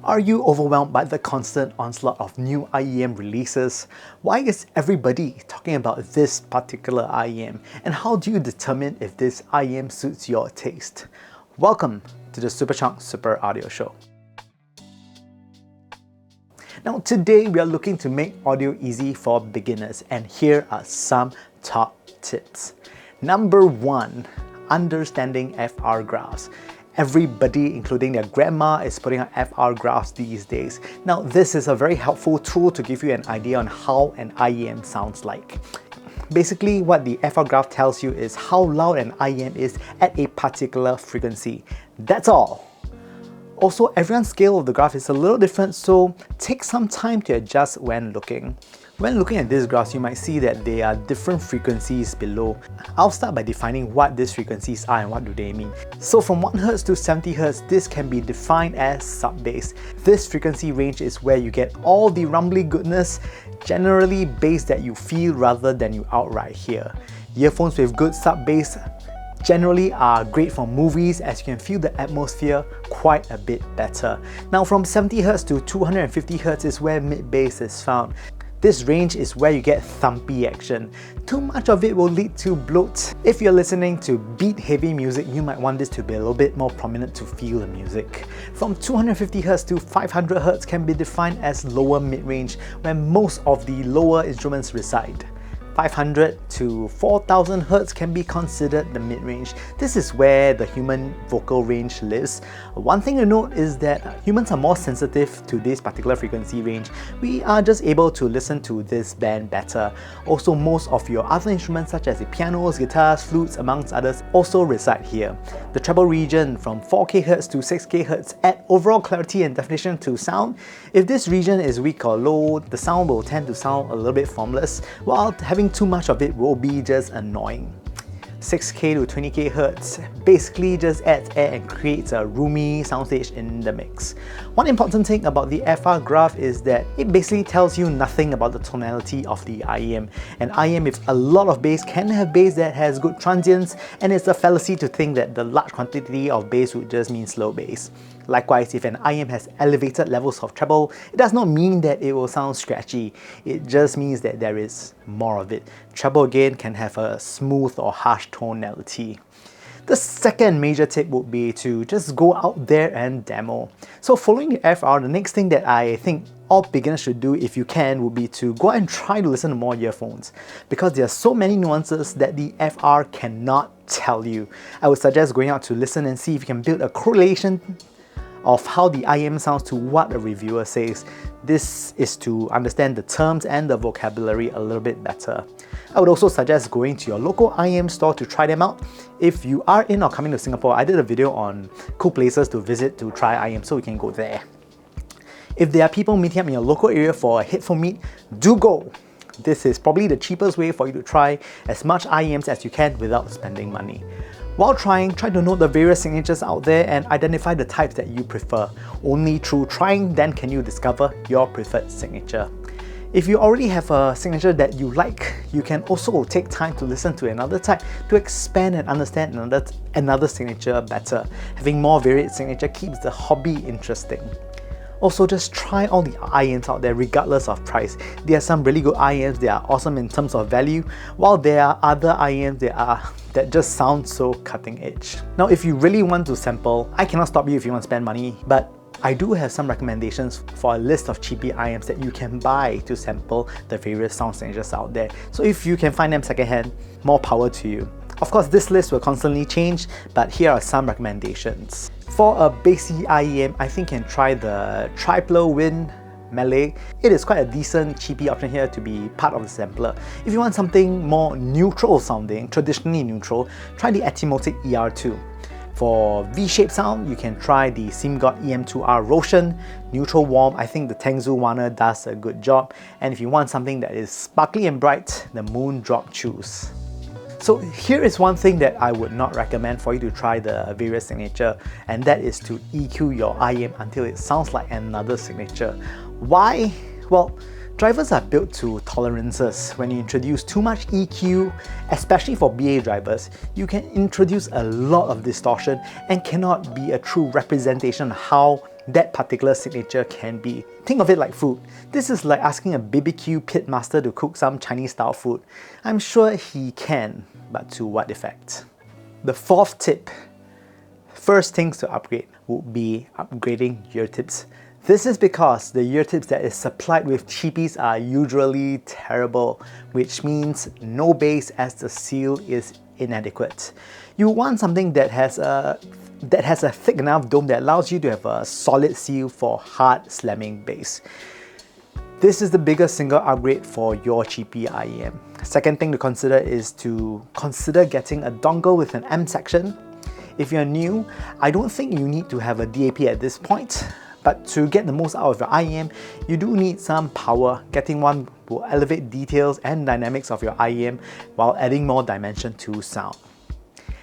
Are you overwhelmed by the constant onslaught of new IEM releases? Why is everybody talking about this particular IEM? And how do you determine if this IEM suits your taste? Welcome to the Superchunk Super Audio Show. Now today we are looking to make audio easy for beginners, and here are some top tips. Number 1, understanding FR graphs. Everybody, including their grandma, is putting out FR graphs these days. Now, this is a very helpful tool to give you an idea on how an IEM sounds like. Basically, what the FR graph tells you is how loud an IEM is at a particular frequency. That's all. Also, everyone's scale of the graph is a little different, so take some time to adjust when looking. When looking at these graphs, you might see that there are different frequencies below. I'll start by defining what these frequencies are and what do they mean. So from 1 Hz to 70 Hz, this can be defined as sub-bass. This frequency range is where you get all the rumbly goodness, generally bass that you feel rather than you outright hear. Earphones with good sub-bass generally are great for movies, as you can feel the atmosphere quite a bit better. Now from 70 Hz to 250 Hz is where mid-bass is found. This range is where you get thumpy action. Too much of it will lead to bloat. If you're listening to beat-heavy music, you might want this to be a little bit more prominent to feel the music. From 250 Hz to 500 Hz can be defined as lower mid-range, where most of the lower instruments reside. 500 to 4000 Hz can be considered the mid-range. This is where the human vocal range lives. One thing to note is that humans are more sensitive to this particular frequency range. We are just able to listen to this band better. Also, most of your other instruments such as the pianos, guitars, flutes, amongst others also reside here. The treble region from 4K Hz to 6K Hz add overall clarity and definition to sound. If this region is weak or low, the sound will tend to sound a little bit formless, while having too much of it will be just annoying. 6K to 20K Hz basically just adds air and creates a roomy soundstage in the mix. One important thing about the FR graph is that it basically tells you nothing about the tonality of the IEM. An IEM with a lot of bass can have bass that has good transients, and it's a fallacy to think that the large quantity of bass would just mean slow bass. Likewise, if an IEM has elevated levels of treble, it does not mean that it will sound scratchy. It just means that there is more of it. Treble again can have a smooth or harsh tonality. The second major tip would be to just go out there and demo. So following the FR, the next thing that I think all beginners should do if you can would be to go out and try to listen to more earphones, because there are so many nuances that the FR cannot tell you. I would suggest going out to listen and see if you can build a correlation of how the IEM sounds to what a reviewer says. This is to understand the terms and the vocabulary a little bit better. I would also suggest going to your local IEM store to try them out. If you are in or coming to Singapore, I did a video on cool places to visit to try IEM, so we can go there. If there are people meeting up in your local area for a headphone meet, do go. This is probably the cheapest way for you to try as much IEMs as you can without spending money. While trying, try to note the various signatures out there and identify the types that you prefer. Only through trying then can you discover your preferred signature. If you already have a signature that you like, you can also take time to listen to another type to expand and understand another signature better. Having more varied signature keeps the hobby interesting. Also, just try all the IEMs out there regardless of price. There are some really good IEMs that are awesome in terms of value, while there are other IEMs that just sound so cutting edge. Now, if you really want to sample, I cannot stop you if you want to spend money, but I do have some recommendations for a list of cheapy IEMs that you can buy to sample the various sound signatures out there. So if you can find them secondhand, more power to you. Of course, this list will constantly change, but here are some recommendations. For a bassy IEM, I think you can try the Triplo Win Melee. It is quite a decent cheapy option here to be part of the sampler. If you want something more neutral sounding, traditionally neutral, try the Atmospheric ER2. For V-shaped sound, you can try the SimGod EM2R Roshan. Neutral warm, I think the Tengzu Warner does a good job. And if you want something that is sparkly and bright, the Moon Drop Choose. So here is one thing that I would not recommend for you to try the various signature, and that is to EQ your IEM until it sounds like another signature. Why? Well, drivers are built to tolerances. When you introduce too much EQ, especially for BA drivers, you can introduce a lot of distortion and cannot be a true representation of how that particular signature can be. Think of it like food. This is like asking a BBQ pit master to cook some Chinese style food. I'm sure he can, but to what effect? The fourth tip, first things to upgrade, would be upgrading ear tips. This is because the ear tips that is supplied with cheapies are usually terrible, which means no bass as the seal is inadequate. You want something that has a thick enough dome that allows you to have a solid seal for hard slamming bass. This is the biggest single upgrade for your cheapy IEM. Second thing to consider is to consider getting a dongle with an M section. If you're new, I don't think you need to have a DAP at this point. But to get the most out of your IEM, you do need some power. Getting one will elevate details and dynamics of your IEM while adding more dimension to sound.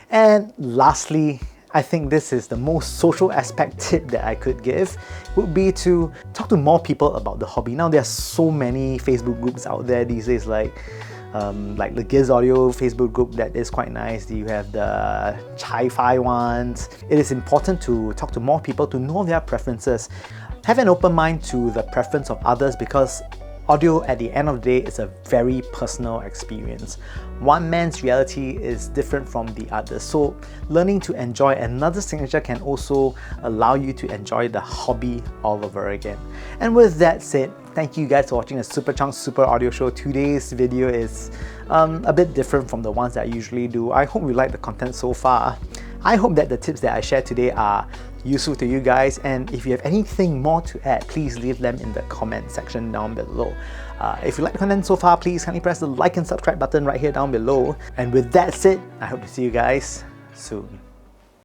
And lastly, I think this is the most social aspect tip that I could give, would be to talk to more people about the hobby. Now there are so many Facebook groups out there these days, like the Giz Audio Facebook group that is quite nice. You have the Chi-Fi ones. It is important to talk to more people to know their preferences. Have an open mind to the preference of others, because audio at the end of the day is a very personal experience. One man's reality is different from the other, so learning to enjoy another signature can also allow you to enjoy the hobby all over again. And with that said, thank you guys for watching the Super Chunk Super Audio Show. Today's video is a bit different from the ones that I usually do. I hope you like the content so far. I hope that the tips that I shared today are useful to you guys, and if you have anything more to add, please leave them in the comment section down below. If you like the content so far, please kindly press the like and subscribe button right here down below. And with that said, I hope to see you guys soon.